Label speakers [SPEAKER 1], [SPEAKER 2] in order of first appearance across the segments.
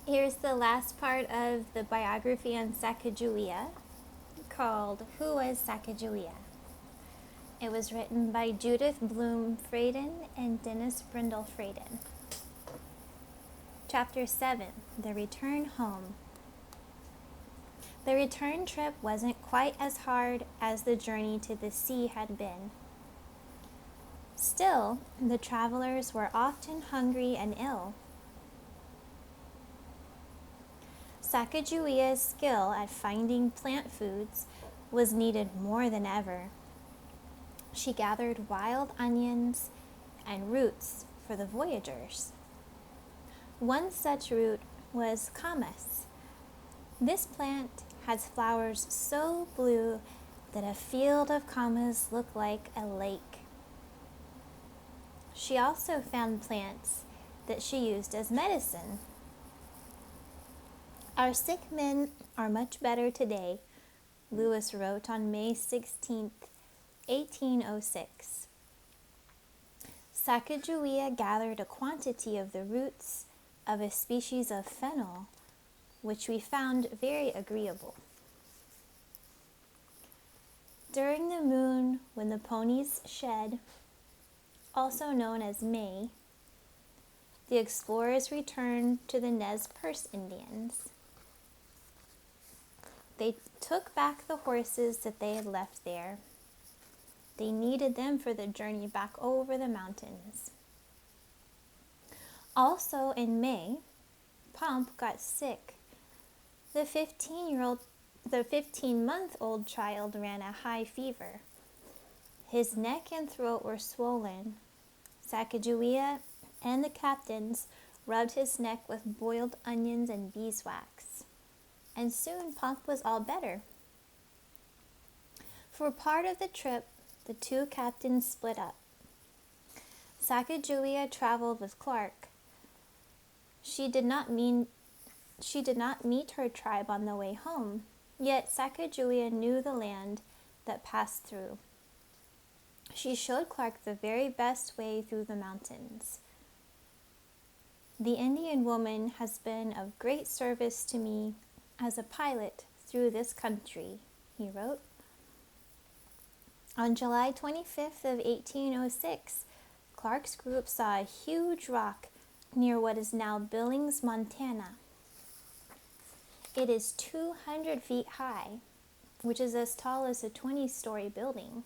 [SPEAKER 1] Here's the last part of the biography on Sacagawea called Who Was Sacagawea? It was written by Judith Bloom Freyden and Dennis Brindle Freyden. Chapter 7, The Return Home. The return trip wasn't quite as hard as the journey to the sea had been. Still, the travelers were often hungry and ill. Sacagawea's skill at finding plant foods was needed more than ever. She gathered wild onions and roots for the voyagers. One such root was camas. This plant has flowers so blue that a field of camas looked like a lake. She also found plants that she used as medicine. Our sick men are much better today, Lewis wrote on May 16, 1806. Sacagawea gathered a quantity of the roots of a species of fennel, which we found very agreeable. During the moon when the ponies shed, also known as May, the explorers returned to the Nez Perce Indians. They took back the horses that they had left there. They needed them for the journey back over the mountains. Also in May, Pomp got sick. The 15-month-old child ran a high fever. His neck and throat were swollen. Sacagawea and the captains rubbed his neck with boiled onions and beeswax, and soon Pomp was all better. For part of the trip, the two captains split up. Sacagawea traveled with Clark. She did not meet her tribe on the way home, yet Sacagawea knew the land that passed through. She showed Clark the very best way through the mountains. The Indian woman has been of great service to me as a pilot through this country, he wrote. On July 25th of 1806, Clark's group saw a huge rock near what is now Billings, Montana. It is 200 feet high, which is as tall as a 20-story building.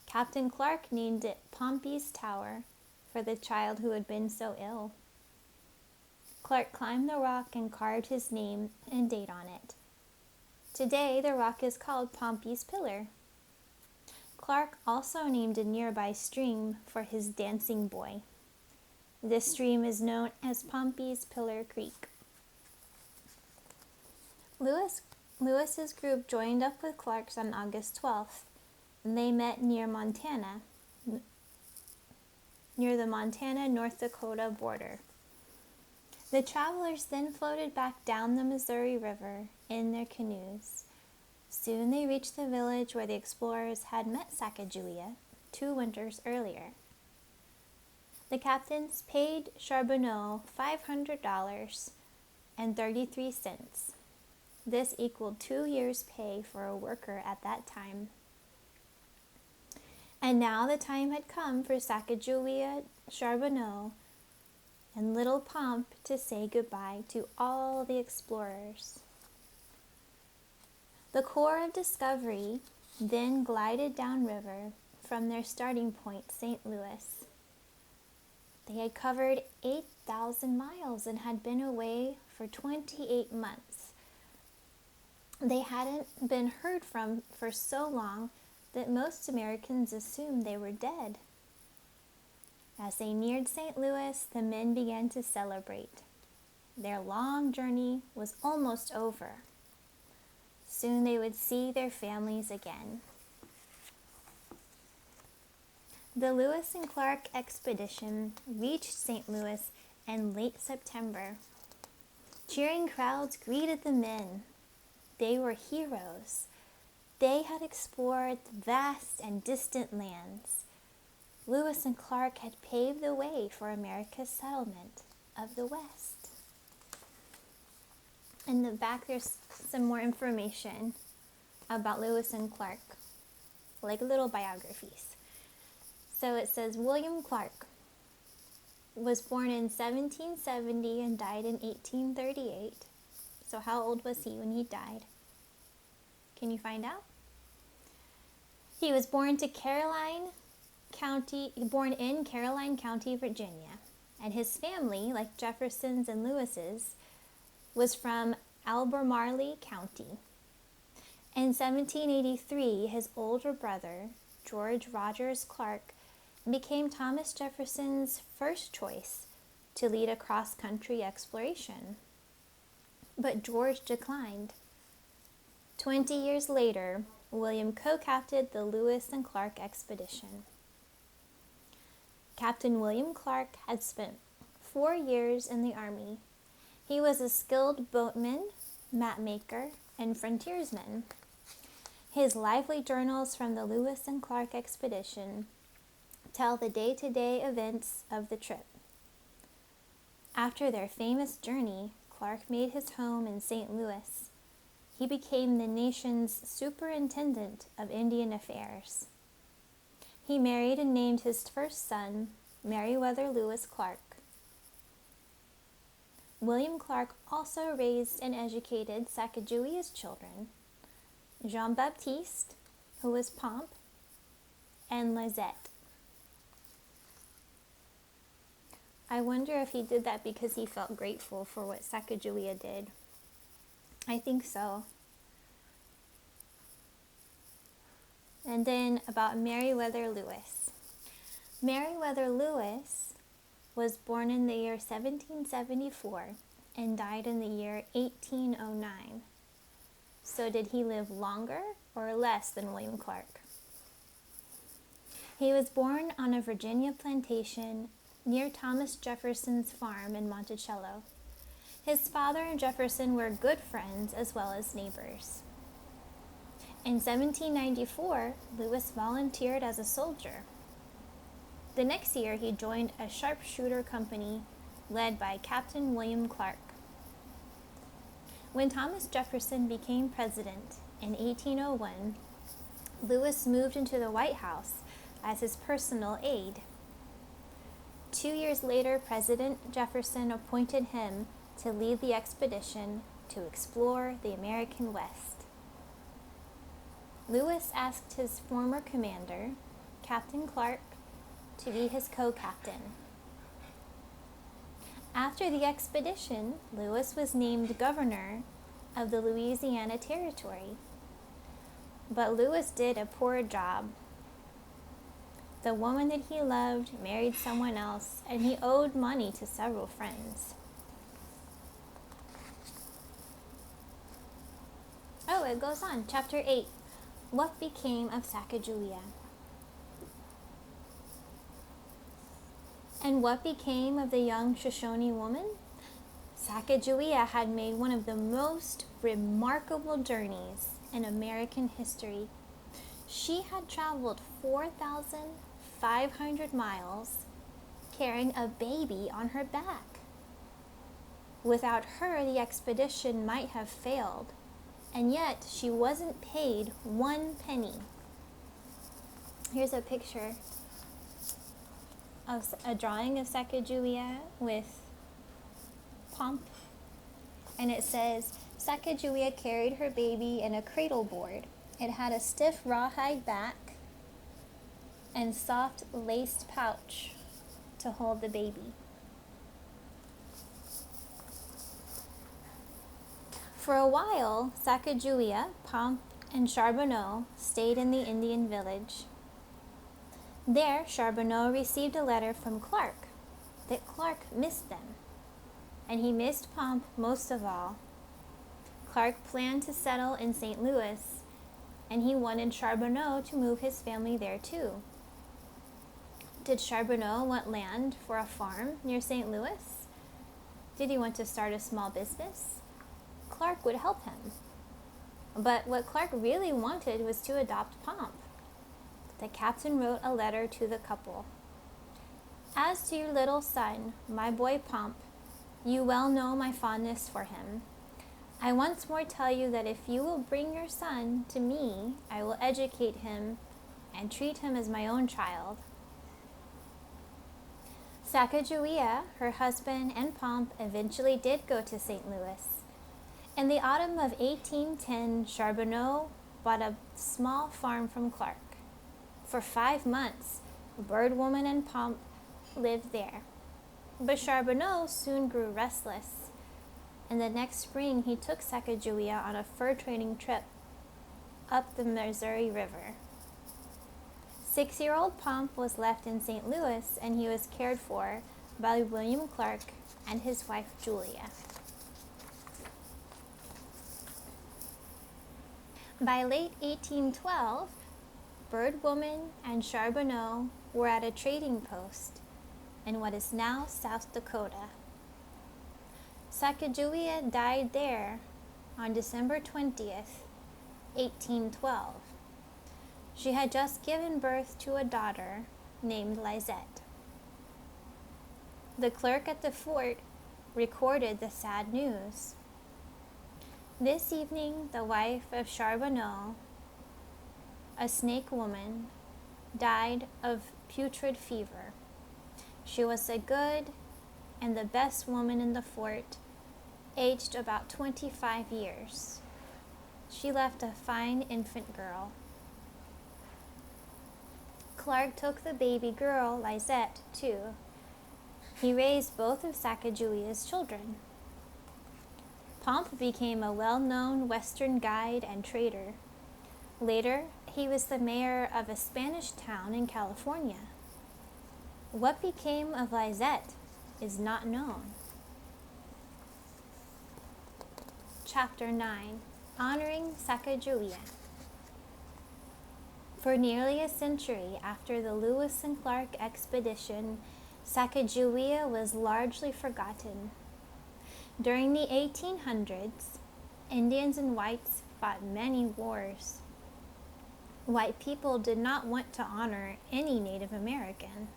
[SPEAKER 1] Captain Clark named it Pompey's Tower for the child who had been so ill. Clark climbed the rock and carved his name and date on it. Today, the rock is called Pompey's Pillar. Clark also named a nearby stream for his dancing boy. This stream is known as Pompey's Pillar Creek. Lewis's group joined up with Clark's on August 12th, and they met near the Montana-North Dakota border. The travelers then floated back down the Missouri River in their canoes. Soon they reached the village where the explorers had met Sacagawea 2 winters earlier. The captains paid Charbonneau $500.33. This equaled 2 years' pay for a worker at that time. And now the time had come for Sacagawea, Charbonneau, and little Pomp to say goodbye to all the explorers. The Corps of Discovery then glided downriver from their starting point, St. Louis. They had covered 8,000 miles and had been away for 28 months. They hadn't been heard from for so long that most Americans assumed they were dead. As they neared St. Louis, the men began to celebrate. Their long journey was almost over. Soon they would see their families again. The Lewis and Clark expedition reached St. Louis in late September. Cheering crowds greeted the men. They were heroes. They had explored vast and distant lands. Lewis and Clark had paved the way for America's settlement of the West. In the back, there's some more information about Lewis and Clark, like little biographies. So it says William Clark was born in 1770 and died in 1838. So how old was he when he died? Can you find out? He was born in Caroline County, Virginia. And his family, like Jefferson's and Lewis's, was from Albemarle County. In 1783, his older brother, George Rogers Clark, became Thomas Jefferson's first choice to lead a cross-country exploration. But George declined. 20 years later, William co-captained the Lewis and Clark expedition. Captain William Clark had spent 4 years in the Army. He was a skilled boatman, mapmaker, and frontiersman. His lively journals from the Lewis and Clark expedition tell the day-to-day events of the trip. After their famous journey, Clark made his home in St. Louis. He became the nation's superintendent of Indian affairs. He married and named his first son Meriwether Lewis Clark. William Clark also raised and educated Sacagawea's children, Jean-Baptiste, who was Pomp, and Lizette. I wonder if he did that because he felt grateful for what Sacagawea did. I think so. And then about Meriwether Lewis. Meriwether Lewis was born in the year 1774 and died in the year 1809. So did he live longer or less than William Clark? He was born on a Virginia plantation near Thomas Jefferson's farm in Monticello. His father and Jefferson were good friends as well as neighbors. In 1794, Lewis volunteered as a soldier. The next year, he joined a sharpshooter company led by Captain William Clark. When Thomas Jefferson became president in 1801, Lewis moved into the White House as his personal aide. 2 years later, President Jefferson appointed him to lead the expedition to explore the American West. Lewis asked his former commander, Captain Clark, to be his co-captain. After the expedition, Lewis was named governor of the Louisiana Territory. But Lewis did a poor job. The woman that he loved married someone else, and he owed money to several friends. Oh, it goes on. Chapter 8. What became of Sacagawea? And what became of the young Shoshone woman? Sacagawea had made one of the most remarkable journeys in American history. She had traveled 4,500 miles carrying a baby on her back. Without her, the expedition might have failed, and yet she wasn't paid 1 penny. Here's a picture of a drawing of Sacagawea with Pomp, and it says, Sacagawea carried her baby in a cradle board. It had a stiff rawhide back and soft laced pouch to hold the baby. For a while, Sacagawea, Pomp, and Charbonneau stayed in the Indian village. There, Charbonneau received a letter from Clark that Clark missed them, and he missed Pomp most of all. Clark planned to settle in St. Louis, and he wanted Charbonneau to move his family there too. Did Charbonneau want land for a farm near St. Louis? Did he want to start a small business? Clark would help him. But what Clark really wanted was to adopt Pomp. The captain wrote a letter to the couple. As to your little son, my boy Pomp, you well know my fondness for him. I once more tell you that if you will bring your son to me, I will educate him and treat him as my own child. Sacagawea, her husband, and Pomp eventually did go to St. Louis. In the autumn of 1810, Charbonneau bought a small farm from Clark. For 5 months, Bird Woman and Pomp lived there. But Charbonneau soon grew restless, and the next spring he took Sacagawea on a fur trading trip up the Missouri River. 6-year-old Pomp was left in St. Louis, and he was cared for by William Clark and his wife Julia. By late 1812, Bird Woman and Charbonneau were at a trading post in what is now South Dakota. Sacagawea died there on December 20th, 1812. She had just given birth to a daughter named Lizette. The clerk at the fort recorded the sad news. This evening, the wife of Charbonneau, a snake woman, died of putrid fever. She was a good and the best woman in the fort, aged about 25 years. She left a fine infant girl. Clark took the baby girl, Lizette, too. He raised both of Sacagawea's children. Pomp became a well-known Western guide and trader. Later, he was the mayor of a Spanish town in California. What became of Lizette is not known. Chapter 9. Honoring Sacagawea. For nearly a century after the Lewis and Clark expedition, Sacagawea was largely forgotten. During the 1800s, Indians and whites fought many wars. White people did not want to honor any Native American.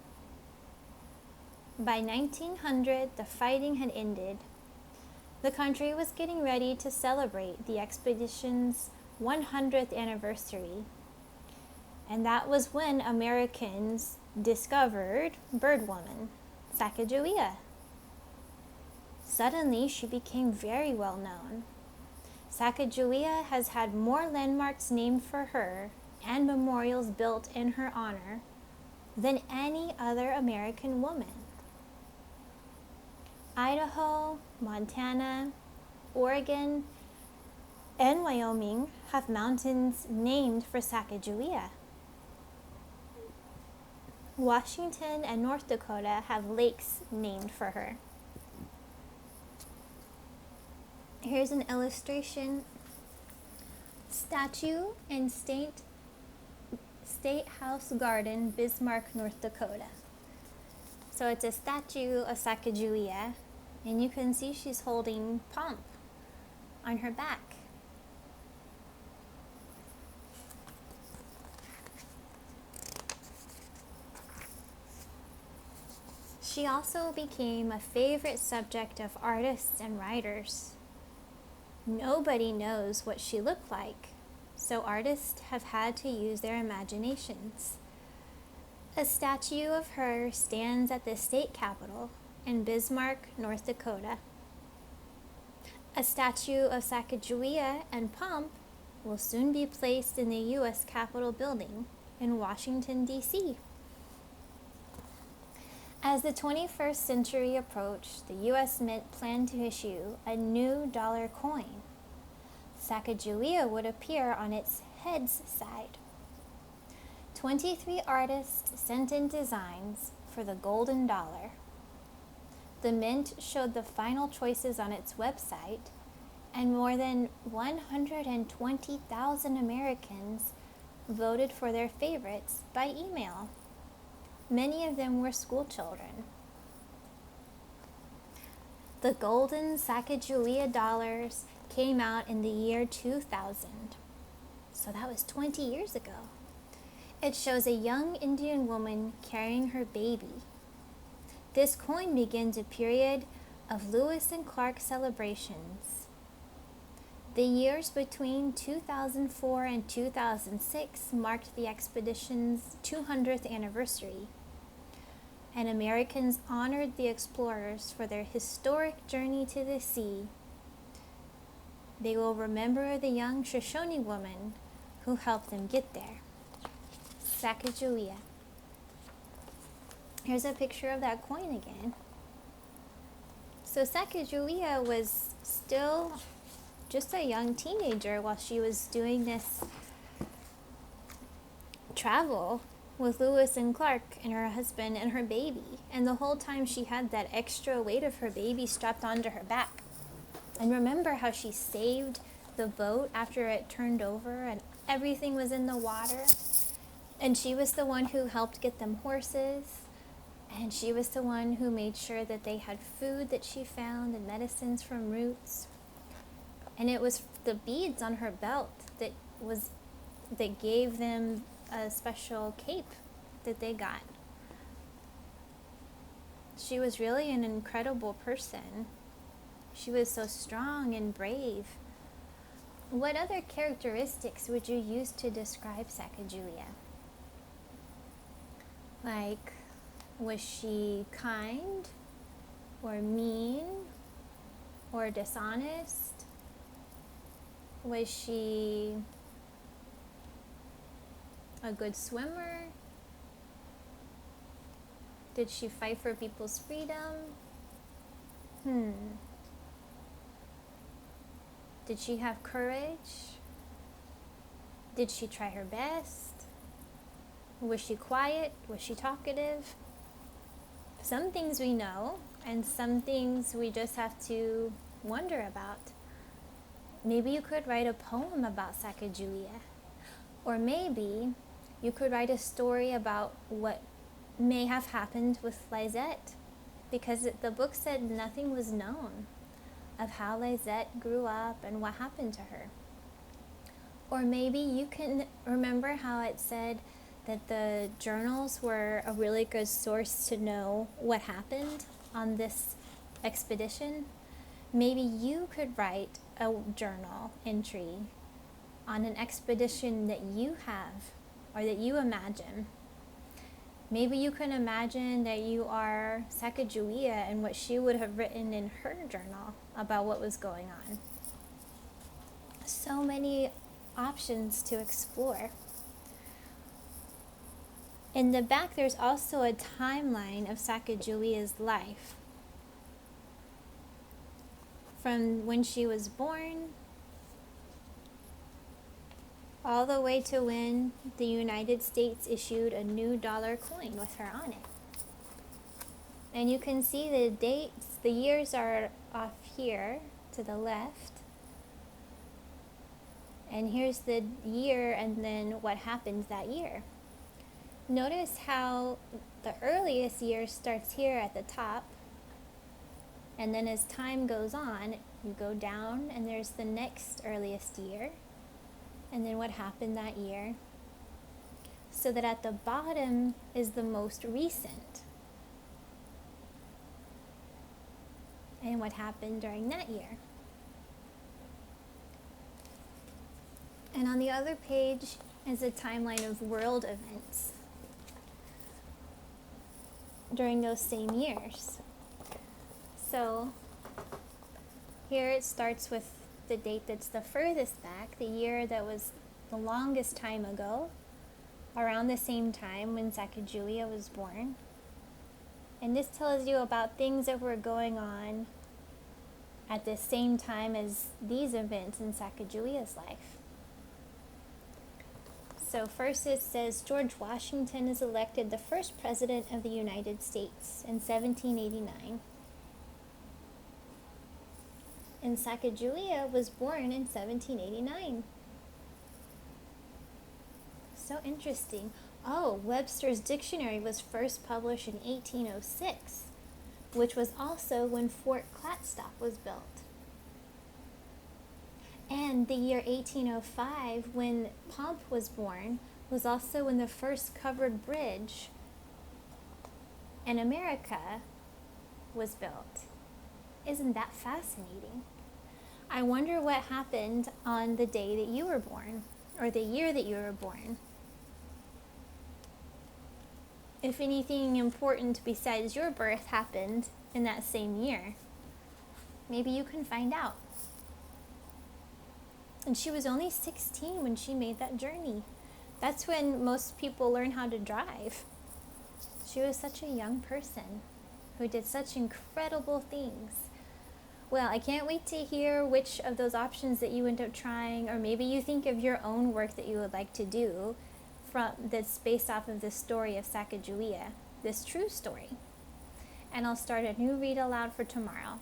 [SPEAKER 1] By 1900, the fighting had ended. The country was getting ready to celebrate the expedition's 100th anniversary. And that was when Americans discovered Bird Woman, Sacagawea. Suddenly, she became very well known. Sacagawea has had more landmarks named for her and memorials built in her honor than any other American woman. Idaho, Montana, Oregon, and Wyoming have mountains named for Sacagawea. Washington and North Dakota have lakes named for her. Here's an illustration. Statue in State House Garden, Bismarck, North Dakota. So it's a statue of Sacagawea, and you can see she's holding Pomp on her back. She also became a favorite subject of artists and writers. Nobody knows what she looked like, so artists have had to use their imaginations. A statue of her stands at the state capitol in Bismarck, North Dakota. A statue of Sacagawea and Pomp will soon be placed in the U.S. Capitol building in Washington, D.C. As the 21st century approached, the U.S. Mint planned to issue a new dollar coin. Sacagawea would appear on its head's side. 23 artists sent in designs for the golden dollar. The Mint showed the final choices on its website, and more than 120,000 Americans voted for their favorites by email. Many of them were school children. The golden Sacagawea dollars came out in the year 2000. So that was 20 years ago. It shows a young Indian woman carrying her baby. This coin begins a period of Lewis and Clark celebrations. The years between 2004 and 2006 marked the expedition's 200th anniversary, and Americans honored the explorers for their historic journey to the sea. They will remember the young Shoshone woman who helped them get there. Sacagawea. Here's a picture of that coin again. So Sacagawea was still just a young teenager while she was doing this travel with Lewis and Clark and her husband and her baby. And the whole time she had that extra weight of her baby strapped onto her back. And remember how she saved the boat after it turned over and everything was in the water? And she was the one who helped get them horses. And she was the one who made sure that they had food that she found and medicines from roots. And it was the beads on her belt that gave them a special cape that they got. She was really an incredible person. She was so strong and brave. What other characteristics would you use to describe Sacagawea? Like, was she kind or mean or dishonest? Was she a good swimmer? Did she fight for people's freedom? Did she have courage? Did she try her best? Was she quiet? Was she talkative? Some things we know, and some things we just have to wonder about. Maybe you could write a poem about Sacagawea. Or maybe you could write a story about what may have happened with Lizette, because the book said nothing was known of how Lizette grew up and what happened to her. Or maybe you can remember how it said that the journals were a really good source to know what happened on this expedition. Maybe you could write a journal entry on an expedition that you have or that you imagine. Maybe you can imagine that you are Sacagawea and what she would have written in her journal about what was going on. So many options to explore. In the back, there's also a timeline of Sacagawea's life. From when she was born all the way to when the United States issued a new dollar coin with her on it. And you can see the dates, the years are off here to the left. And here's the year and then what happened that year. Notice how the earliest year starts here at the top, and then as time goes on, you go down and there's the next earliest year, and then what happened that year, so that at the bottom is the most recent, and what happened during that year. And on the other page is a timeline of world events during those same years. So here it starts with the date that's the furthest back, the year that was the longest time ago, around the same time when Sacagawea was born. And this tells you about things that were going on at the same time as these events in Sacagawea's life. So first it says George Washington is elected the first president of the United States in 1789. And Sacagawea was born in 1789. So interesting. Oh, Webster's Dictionary was first published in 1806, which was also when Fort Clatsop was built. And the year 1805, when Pomp was born, was also when the first covered bridge in America was built. Isn't that fascinating? I wonder what happened on the day that you were born, or the year that you were born. If anything important besides your birth happened in that same year, maybe you can find out. And she was only 16 when she made that journey. That's when most people learn how to drive. She was such a young person who did such incredible things. Well, I can't wait to hear which of those options that you end up trying, or maybe you think of your own work that you would like to do that's based off of this story of Sacagawea, this true story. And I'll start a new read aloud for tomorrow.